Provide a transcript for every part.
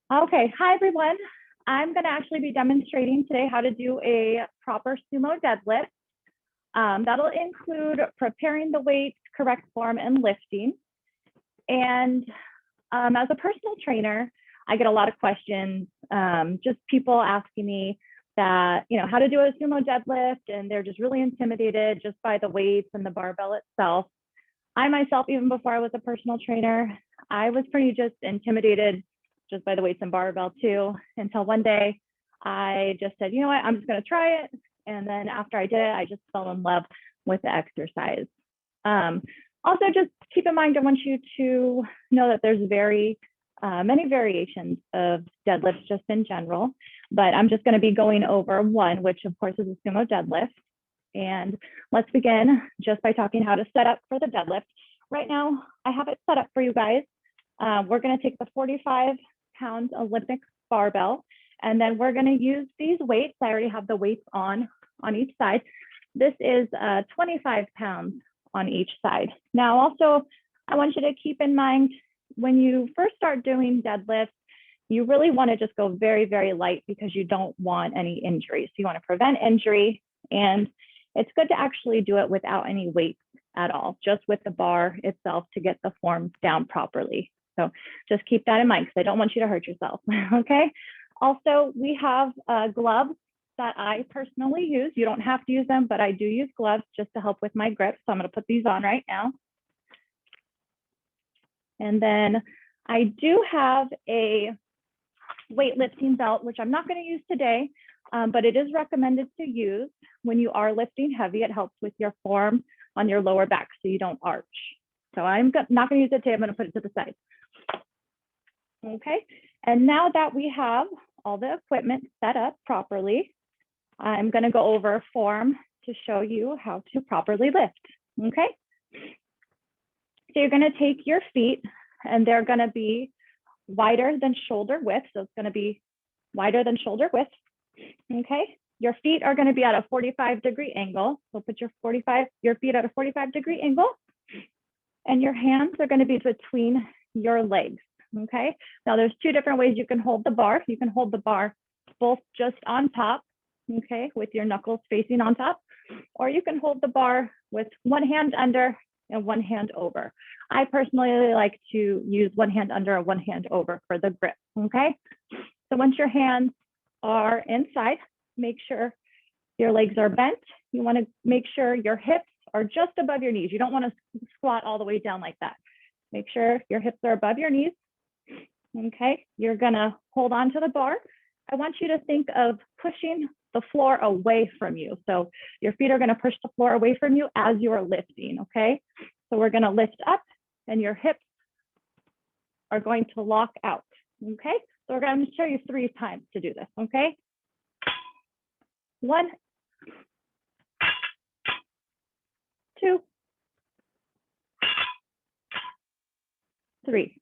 Okay, hi everyone. I'm going to actually be demonstrating today how to do a proper sumo deadlift. That'll include preparing the weights, correct form, and lifting. And as a personal trainer, I get a lot of questions, just people asking me that, how to do a sumo deadlift, and they're just really intimidated just by the weights and the barbell itself. I myself, even before I was a personal trainer, I was pretty just intimidated just by the weights and barbell too, until one day I just said, you know what, I'm just going to try it. And then after I did it, I just fell in love with the exercise. Also, just keep in mind, I want you to know that there's many variations of deadlifts just in general, but I'm just going to be going over one, which of course is a sumo deadlift. And let's begin just by talking how to set up for the deadlift. Right now, I have it set up for you guys. We're going to take the 45-pound Olympic barbell, and then we're going to use these weights. I already have the weights on each side. This is 25 pounds on each side. Now, also, I want you to keep in mind when you first start doing deadlifts, you really want to just go very, very light because you don't want any injuries. So you want to prevent injury, and it's good to actually do it without any weights at all, just with the bar itself to get the form down properly. So just keep that in mind because I don't want you to hurt yourself, okay? Also, we have gloves that I personally use. You don't have to use them, but I do use gloves just to help with my grip. So I'm gonna put these on right now. And then I do have a weightlifting belt, which I'm not gonna use today, but it is recommended to use when you are lifting heavy. It helps with your form on your lower back so you don't arch. So I'm not gonna use it today, I'm gonna put it to the side. Okay, and now that we have all the equipment set up properly, I'm gonna go over form to show you how to properly lift, okay? So you're gonna take your feet and they're gonna be wider than shoulder width. So it's gonna be wider than shoulder width, okay? Your feet are gonna be at a 45-degree angle. So put your feet at a 45-degree angle, and your hands are gonna be between your legs, okay? Now there's two different ways you can hold the bar. You can hold the bar both just on top, okay, with your knuckles facing on top, or you can hold the bar with one hand under and one hand over. I personally like to use one hand under and one hand over for the grip, okay? So once your hands are inside, make sure your legs are bent. You want to make sure your hips are just above your knees. You don't want to squat all the way down like that. Make sure your hips are above your knees, okay? You're gonna hold on to the bar. I want you to think of pushing the floor away from you. So your feet are gonna push the floor away from you as you are lifting, okay? So we're gonna lift up and your hips are going to lock out, okay? So we're gonna show you 3 times to do this, okay? 1, 2, 3.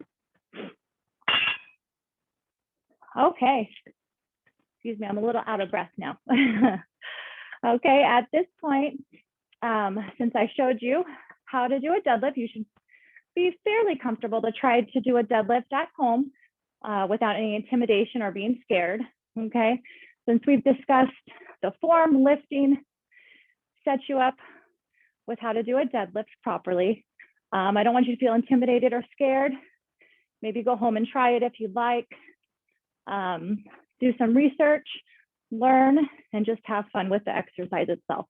Okay. Excuse me, I'm a little out of breath now. Okay, at this point, since I showed you how to do a deadlift, you should be fairly comfortable to try to do a deadlift at home without any intimidation or being scared, okay? Since we've discussed the form, lifting, set you up with how to do a deadlift properly. I don't want you to feel intimidated or scared. Maybe go home and try it if you'd like. Do some research, learn, and just have fun with the exercise itself,